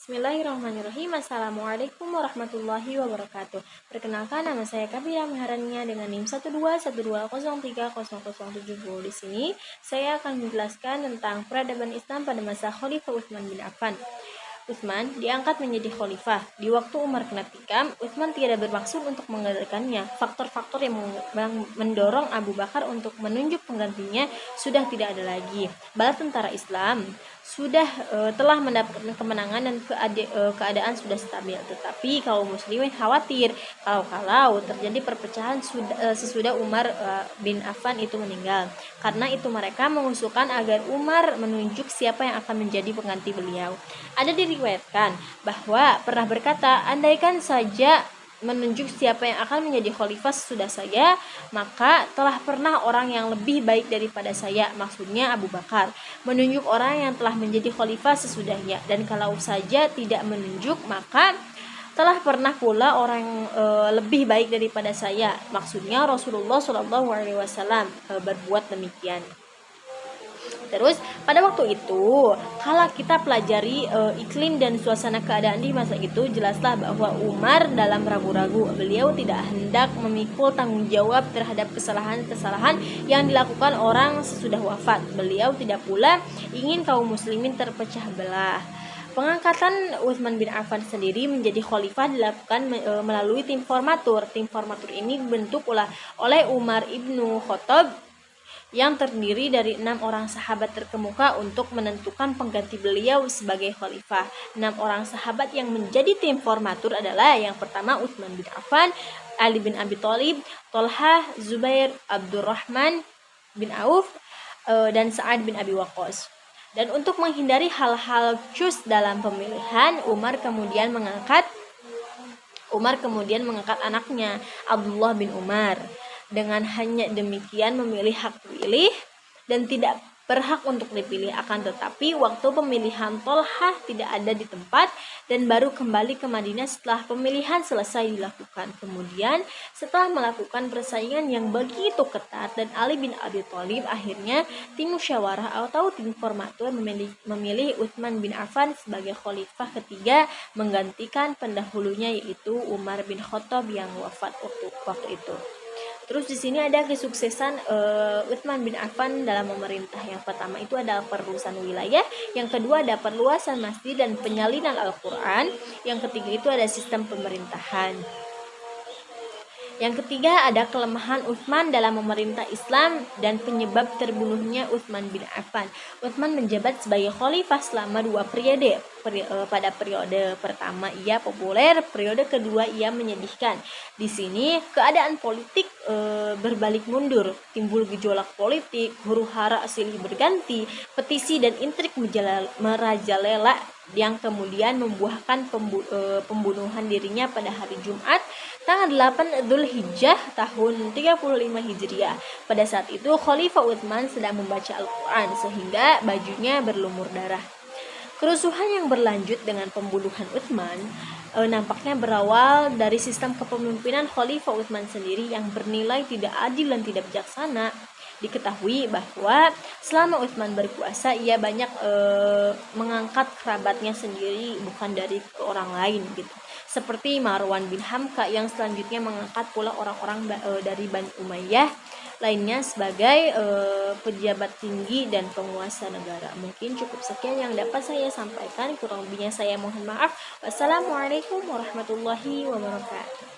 Bismillahirrahmanirrahim. Assalamualaikum warahmatullahi wabarakatuh. Perkenalkan, nama saya Kabira Maharania dengan NIM 121203070. Di sini saya akan menjelaskan tentang peradaban Islam pada masa Khalifah Utsman bin Affan. Utsman diangkat menjadi khalifah. Di waktu Umar kena tikam, Utsman tidak bermaksud untuk menggantikannya. Faktor-faktor yang mendorong Abu Bakar untuk menunjuk penggantinya sudah tidak ada lagi. Bala tentara Islam sudah telah mendapatkan kemenangan dan keadaan sudah stabil. Tetapi kaum muslimin khawatir kalau terjadi perpecahan sesudah Umar bin Affan itu meninggal. Karena itu mereka mengusulkan agar Umar menunjuk siapa yang akan menjadi pengganti beliau. Ada diriwayatkan bahwa pernah berkata, andaikan saja menunjuk siapa yang akan menjadi khalifah sesudah saya, maka telah pernah orang yang lebih baik daripada saya, maksudnya Abu Bakar, menunjuk orang yang telah menjadi khalifah sesudahnya. Dan kalau saja tidak menunjuk, maka telah pernah pula orang lebih baik daripada saya, maksudnya Rasulullah SAW berbuat demikian. Terus pada waktu itu, kalau kita pelajari iklim dan suasana keadaan di masa itu, jelaslah bahwa Umar dalam ragu-ragu. Beliau tidak hendak memikul tanggung jawab terhadap kesalahan-kesalahan yang dilakukan orang sesudah wafat. Beliau tidak pula ingin kaum muslimin terpecah belah. Pengangkatan Utsman bin Affan sendiri menjadi khalifah dilakukan melalui tim formatur. Tim formatur ini dibentuk oleh Umar ibnu Khattab yang terdiri dari 6 orang sahabat terkemuka untuk menentukan pengganti beliau sebagai khalifah. 6 orang sahabat yang menjadi tim formatur adalah yang pertama Utsman bin Affan, Ali bin Abi Thalib, Thalhah, Zubair, Abdurrahman bin Auf, dan Sa'ad bin Abi Waqqas. Dan untuk menghindari hal-hal cus dalam pemilihan, Umar kemudian mengangkat anaknya Abdullah bin Umar. Dengan hanya demikian memilih hak pilih dan tidak berhak untuk dipilih. Akan tetapi waktu pemilihan Thalhah tidak ada di tempat dan baru kembali ke Madinah setelah pemilihan selesai dilakukan. Kemudian setelah melakukan persaingan yang begitu ketat dan Ali bin Abi Thalib, akhirnya tim musyawarah atau tim formatur memilih Utsman bin Affan sebagai khalifah ketiga menggantikan pendahulunya yaitu Umar bin Khattab yang wafat waktu itu. Terus di sini ada kesuksesan Utsman bin Affan dalam memerintah. Yang pertama itu adalah perusahaan wilayah, yang kedua ada perluasan masjid dan penyalinan Al-Quran, yang ketiga itu ada sistem pemerintahan. Yang ketiga ada kelemahan Utsman dalam memerintah Islam dan penyebab terbunuhnya Utsman bin Affan. Utsman menjabat sebagai khalifah selama 2 periode. Pada periode pertama ia populer, periode kedua ia menyedihkan. Di sini keadaan politik berbalik mundur, timbul gejolak politik, huru-hara silih berganti, petisi dan intrik merajalela yang kemudian membuahkan pembunuhan dirinya pada hari Jumat tanggal 8 Dzulhijjah tahun 35 Hijriah. Pada saat itu Khalifah Utsman sedang membaca Al-Quran sehingga bajunya berlumur darah. Kerusuhan yang berlanjut dengan pembunuhan Utsman nampaknya berawal dari sistem kepemimpinan Khalifah Utsman sendiri yang bernilai tidak adil dan tidak bijaksana. Diketahui bahwa selama Utsman berkuasa ia banyak mengangkat kerabatnya sendiri, bukan dari orang lain gitu. Seperti Marwan bin Hamka yang selanjutnya mengangkat pula orang-orang dari Bani Umayyah lainnya sebagai pejabat tinggi dan penguasa negara. Mungkin cukup sekian yang dapat saya sampaikan, kurang lebihnya saya mohon maaf. Wassalamualaikum warahmatullahi wabarakatuh.